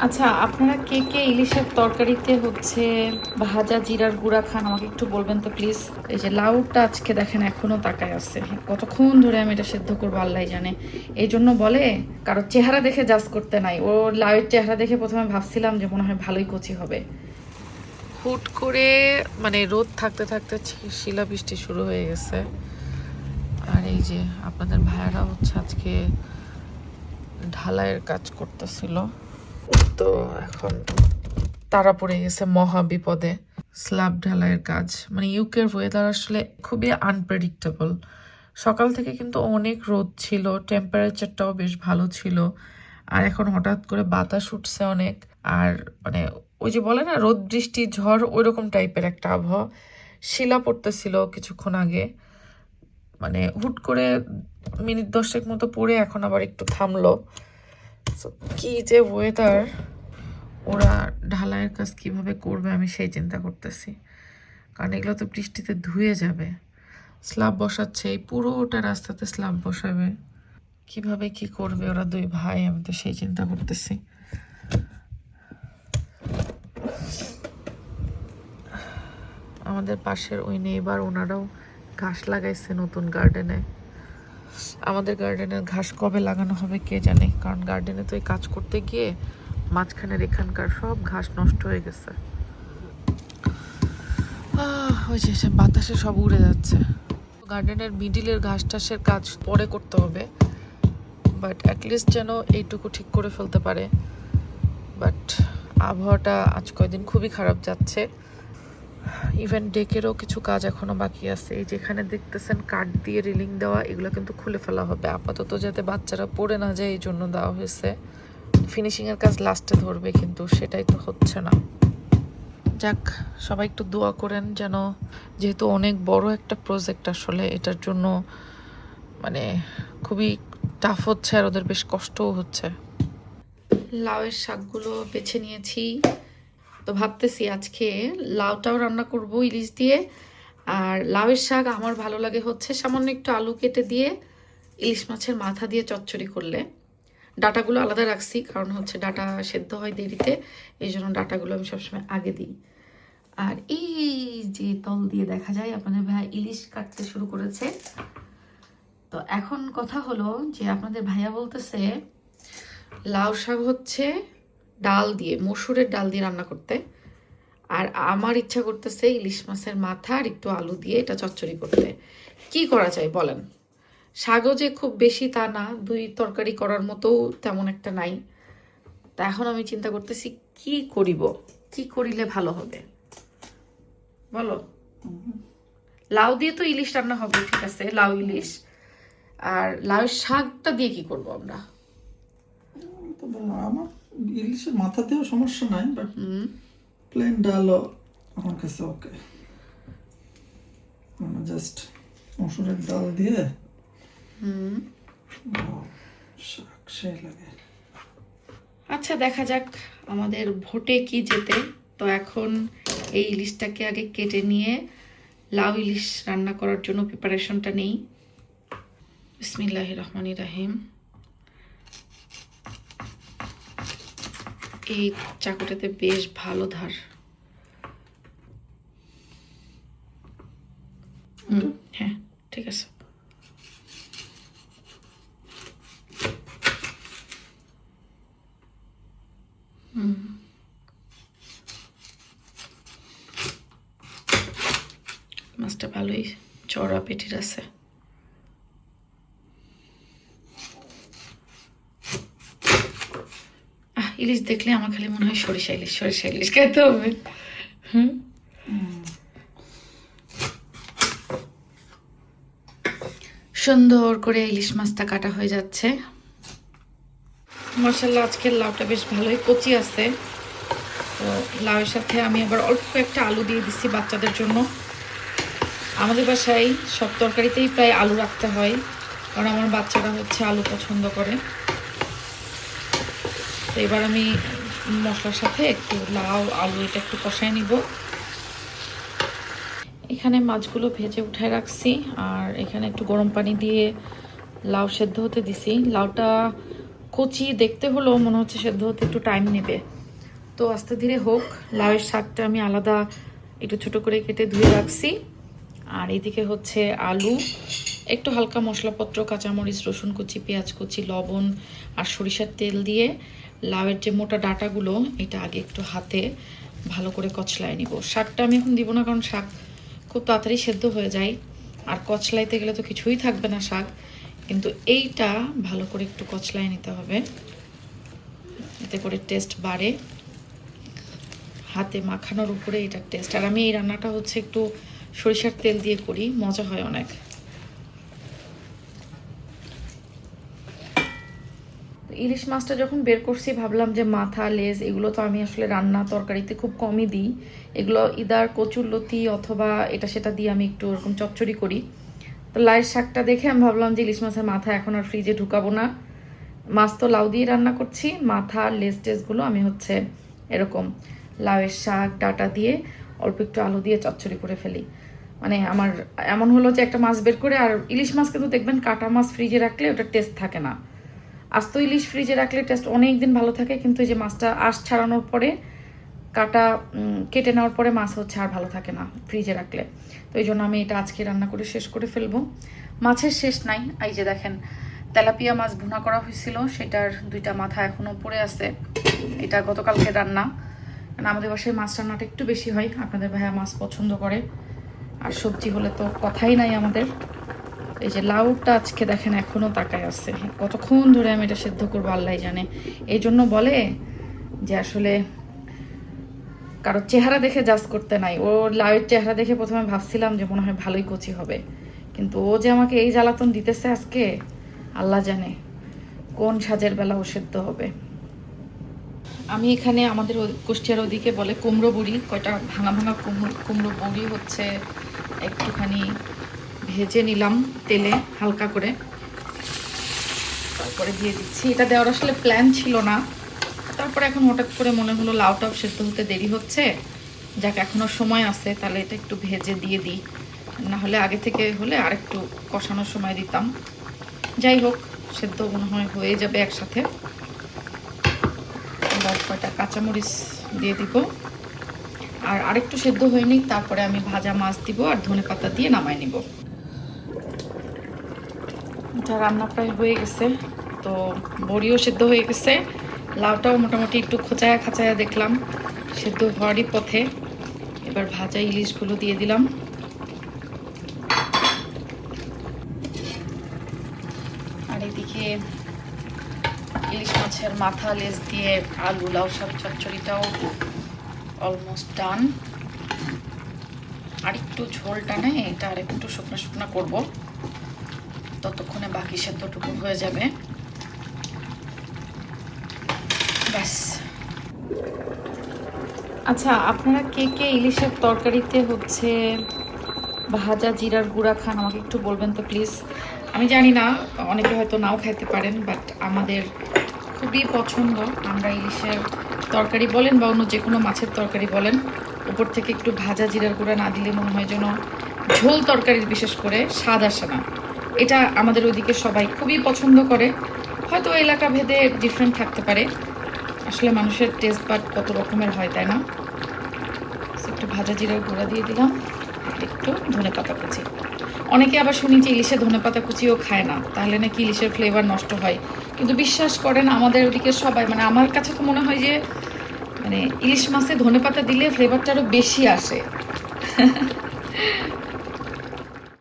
আচ্ছা, আপনারা কে কে ইলিশের তরকারিতে হচ্ছে ভাজা জিরার গুঁড়া খান আমাকে একটু বলবেন তো প্লিজ। এই যে লাউটা আজকে দেখেন এখনো তাকায় আছে, কতক্ষণ ধরে আমি এটা সেদ্ধ করবো আল্লাহ জানে। এই জন্য বলে কারো চেহারা দেখে জাজ করতে নাই, ও লাউয়ের চেহারা দেখে প্রথমে ভাবছিলাম যে মনে হয় ভালোই কচি হবে, হুট করে মানে রোদ থাকতে থাকতে শিলাবৃষ্টি শুরু হয়ে গেছে। আর এই যে আপনাদের ভাইয়ারা হচ্ছে আজকে ঢালাইয়ের কাজ করতেছিল, তো এখন তারা পড়ে গেছে মহা বিপদে। স্ল্যাব ঢালাইয়ের কাজ, মানে ইউকের ওয়েদার আসলে খুবই আনপ্রেডিক্টেবল। সকাল থেকে কিন্তু অনেক রোদ ছিল, টেম্পারেচারটাও বেশ ভালো ছিল, আর এখন হঠাৎ করে বাতাস উঠছে অনেক। আর মানে ওই যে বলে না রোদ বৃষ্টি ঝড়, ওই রকম টাইপের একটা আবহাওয়া। শিলা পড়তেছিল কিছুক্ষণ আগে, মানে হুট করে মিনিট 10 মতো পড়ে এখন আবার একটু থামলো। কি যে ওয়েদার, ওরা ঢালাইয়ের কাজ কিভাবে করবে আমি সেই চিন্তা করতেছি, কারণ এগুলো তো বৃষ্টিতে ধুয়ে যাবে। স্ল্যাব বসাচ্ছে, এই পুরোটা রাস্তাতে স্ল্যাব বসাবে, কিভাবে কি করবে ওরা দুই ভাই, আমি তো সেই চিন্তা করতেছি। আমাদের পাশের ওই নেইবার ওনারাও ঘাস লাগাইছে নতুন গার্ডেনে। আমাদের গার্ডেনের ঘাস কবে লাগানো হবে কে জানে, কারণ গার্ডেনে তো এই কাজ করতে গিয়ে মাঝখানের এখানকার সব ঘাস নষ্ট হয়ে গেছে। ওই যে বাতাসে সব উড়ে যাচ্ছে। গার্ডেনের মিডিলের ঘাস টাসের কাজ পরে করতে হবে, বাট অ্যাটলিস্ট যেন এইটুকু ঠিক করে ফেলতে পারে। বাট আবহাওয়াটা আজ কয়দিন খুবই খারাপ যাচ্ছে। ইভেন ডেকেরও কিছু কাজ এখনো বাকি আছে। এই যেখানে দেখতেছেন কাঠ দিয়ে রিলিং দেওয়া, এগুলো কিন্তু খুলে ফেলা হবে আপাতত, যাতে বাচ্চারা পড়ে না যায়, এই জন্য দেওয়া হয়েছে। ফিনিশিংয়ের কাজ লাস্টে ধরবে, কিন্তু সেটাই তো হচ্ছে না। যাক, সবাই একটু দোয়া করেন যেন, যেহেতু অনেক বড় একটা প্রজেক্ট আসলে, এটার জন্য মানে খুবই টাফ হচ্ছে, আর ওদের বেশ কষ্টও হচ্ছে। লাউয়ের শাকগুলো বেছে নিয়েছি, তো ভাবতেছি আজকে লাউটাও রান্না করব ইলিশ দিয়ে। আর লাউয়ের শাক আমার ভালো লাগে হচ্ছে সামান্য একটু আলু কেটে দিয়ে ইলিশ মাছের মাথা দিয়ে চচ্চড়ি করলে। ডাটাগুলো আলাদা রাখছি, কারণ হচ্ছে ডাটা সেদ্ধ হয় দেরিতে, এই জন্য ডাটাগুলো আমি সবসময় আগে দিই। আর এই যে তল দিয়ে দেখা যায় আপনাদের ভাইয়া ইলিশ কাটতে শুরু করেছে। তো এখন কথা হলো যে আপনাদের ভাইয়া বলতেছে লাউ শাক হচ্ছে ডাল দিয়ে, মসুরের ডাল দিয়ে রান্না করতে, আর আমার ইচ্ছা করতেছে ইলিশ মাছের মাথা আর একটু আলু দিয়ে এটা চচ্চড়ি করতে। কি করা যায় বলেন? শাকও যে খুব বেশি তা না, দুই তরকারি করার মতো তেমন একটা নাই। তা এখন আমি চিন্তা করতেছি কি করিব, কি করিলে ভালো হবে বলো। লাউ দিয়ে তো ইলিশ রান্না হবে, ঠিক আছে, লাউ ইলিশ। আর লাউ শাকটা দিয়ে কি করব আমরা? আমার ইলিশের মাথাতেও সমস্যা নাই, বাট প্লেন ডালও আমার কাছে ওকে। মানে জাস্ট মসুরের ডাল দিয়ে শাক সেই লাগে। আচ্ছা, দেখা যাক আমাদের ভোটে কি জেতে। তো এখন এই ইলিশটাকে আগে কেটে নিয়ে লাউ ইলিশ রান্না করার জন্য প্রিপারেশনটা নেই। বিসমিল্লাহির রহমানির রহিম। এই চাকুটাতে বেশ ভালো ধার। হ্যাঁ, ঠিক আছে। মাছটা ভালোই চড়া পেটির আছে। ইলিশ দেখলে আমার খালি মনে হয় সরিষা ইলিশ, সরিষা ইলিশ খেতে হবে। সুন্দর করে ইলিশ মাছটা কাটা হয়ে যাচ্ছে। মাশাআল্লাহ, আজকের লাউটা বেশ ভালোই কচি আছে। তো লাউয়ের সাথে আমি আবার অল্প একটা আলু দিয়ে দিচ্ছি বাচ্চাদের জন্য। আমাদের বাসায় সব তরকারিতেই প্রায় আলু রাখতে হয়, কারণ আমার বাচ্চারা হচ্ছে আলু পছন্দ করে। তো এবার আমি মশলার সাথে একটু লাউ আলু এটা একটু কষায় নিব। এখানে মাছগুলো ভেজে উঠায় রাখছি, আর এখানে একটু গরম পানি দিয়ে লাউ সেদ্ধ হতে দিছি। লাউটা কচি দেখতে হলেও মনে হচ্ছে সেদ্ধ হতে একটু টাইম নেবে। তো আস্তে ধীরে হোক। লাউয়ের শাকটা আমি আলাদা একটু ছোট করে কেটে ধুয়ে রাখছি। আর এদিকে হচ্ছে আলু, একটু হালকা মশলাপত্র, কাঁচামরিচ, রসুন কুচি, পেঁয়াজ কুচি, লবণ আর সরিষার তেল দিয়ে লাউয়ের যে মোটা ডাঁটাগুলো এটা আগে একটু হাতে ভালো করে কচলায় নিব। শাকটা আমি এখন দিব না, কারণ শাক খুব তাড়াতাড়ি সেদ্ধ হয়ে যায়, আর কচলাইতে গেলে তো কিছুই থাকবে না শাক। কিন্তু এইটা ভালো করে একটু কচলায় নিতে হবে, এতে করে টেস্ট বাড়ে। হাতে মাখানোর উপরে এটার টেস্ট। আর আমি এই রান্নাটা হচ্ছে একটু সরিষার তেল দিয়ে করি, মজা হয় অনেক। ইলিশ মাছটা যখন বের করছি ভাবলাম যে মাথা, লেজ এগুলো তো আমি আসলে রান্না তরকারিতে খুব কমই দিই। এগুলো ইদার কচুরলতি অথবা এটা সেটা দিয়ে আমি একটু ওরকম চচ্চড়ি করি। তো লাউয়ের শাকটা দেখে আমি ভাবলাম যে ইলিশ মাছের মাথা এখন আর ফ্রিজে ঢুকাবো না। মাছ তো লাউ দিয়ে রান্না করছি, মাথা লেজ টেজগুলো আমি হচ্ছে এরকম লাউয়ের শাক ডাটা দিয়ে অল্প একটু আলু দিয়ে চচ্চড়ি করে ফেলি। মানে আমার এমন হলো যে একটা মাছ বের করে, আর ইলিশ মাছ কিন্তু দেখবেন কাটা মাছ ফ্রিজে রাখলে ওটা টেস্ট থাকে না। আস্ত ইলিশ ফ্রিজে রাখলে টেস্ট অনেক দিন ভালো থাকে, কিন্তু এই যে মাছটা আঁশ ছাড়ানোর পরে কাটা কেটে নেওয়ার পরে মাছ হচ্ছে আর ভালো থাকে না ফ্রিজে রাখলে। তো এই জন্য আমি এটা আজকে রান্না করে শেষ করে ফেলবো। মাছের শেষ নাই, এই যে দেখেন তেলাপিয়া মাছ ভুনা করা হয়েছিল, সেটার 2টা মাথা এখনো পড়ে আছে। এটা গতকালকে রান্না। কারণ আমাদের বাসায় মাছ রান্নাটা একটু বেশি হয়, আপনাদের ভাইয়া মাছ পছন্দ করে, আর সবজি হলে তো কথাই নাই আমাদের। এই যে লাউটা আজকে দেখেন এখনো তাকায় আছে, কতক্ষণ ধরে আমি এটা সেদ্ধ করবো আল্লাহ জানে। এই জন্য বলে যে আসলে কারো চেহারা দেখে জাজ করতে নাই। ও লাউয়ের চেহারা দেখে প্রথমে ভাবছিলাম যে মনে হয় ভালোই কচি হবে, কিন্তু ও যে আমাকে এই জ্বালাতন দিতেছে আজকে আল্লাহ জানে কোন সাজের বেলা ও সেদ্ধ হবে। আমি এখানে আমাদের কুষ্টিয়ার ওদিকে বলে কুমড়ো বড়ি, কয়টা ভাঙা ভাঙা কুমড়ো বড়ি হচ্ছে একটুখানি ভেজে নিলাম তেলে হালকা করে, তারপরে দিয়ে দিচ্ছি। এটা দেওয়ার আসলে প্ল্যান ছিল না, তারপরে এখন হঠাৎ করে মনে হলো লাউটাও সেদ্ধ হতে দেরি হচ্ছে, যাক এখনো সময় আছে, তাহলে এটা একটু ভেজে দিয়ে দিই। না হলে আগে থেকে হলে আর একটু কষানোর সময় দিতাম। যাই হোক, সেদ্ধ মনে হয় হয়ে যাবে একসাথে। এবার কয়টা কাঁচামরিচ দিয়ে দিব, আর আরেকটু সেদ্ধ হয়নি, তারপরে আমি ভাজা মাছ দিব আর ধনেপাতা দিয়ে নামাই নিব। এটা রান্না প্রায় হয়ে গেছে, তো বড়িও সেদ্ধ হয়ে গেছে, লাউটাও মোটামুটি একটু খোঁচায়া খাঁচায়া দেখলাম সেদ্ধ হওয়ারই পথে। এবার ভাজা ইলিশগুলো দিয়ে দিলাম। আর এদিকে ইলিশ মাছের মাথা লেজ দিয়ে আলু লাউ শাক চচ্চড়িটাও অলমোস্ট ডান। আর একটু ঝোল টানে এটা আর একটু শুকনো শুকনো করবো, ততক্ষণে বাকি সেদ্ধটুকু হয়ে যাবে, ব্যাস। আচ্ছা, আপনারা কে কে ইলিশের তরকারিতে হচ্ছে ভাজা জিরার গুঁড়া খান আমাকে একটু বলবেন তো প্লিজ। আমি জানি না, অনেকে হয়তো নাও খাইতে পারেন, বাট আমাদের খুবই পছন্দ। আমরা ইলিশের তরকারি বলেন বা অন্য যে কোনো মাছের তরকারি বলেন, উপর থেকে একটু ভাজা জিরার গুঁড়া না দিলে মনে হয় যেন ঝোল তরকারির বিশেষ করে স্বাদ আসে না। এটা আমাদের ওইদিকে সবাই খুবই পছন্দ করে, হয়তো এলাকা ভেদে ডিফারেন্ট থাকতে পারে, আসলে মানুষের টেস্ট বাট কত রকমের হয়, তাই না? একটু ভাজা জিরার গুঁড়া দিয়ে দিলাম, একটু ধনেপাতা কুচি। অনেকে আবার শুনি যে ইলিশে ধনেপাতা কুচিও খায় না, তাহলে নাকি ইলিশের ফ্লেভার নষ্ট হয়, কিন্তু বিশ্বাস করেন আমাদের ওদিকে সবাই, মানে আমার কাছে তো মনে হয় যে মানে ইলিশ মাছে ধনেপাতা দিলে ফ্লেভারটা আরও বেশি আসে।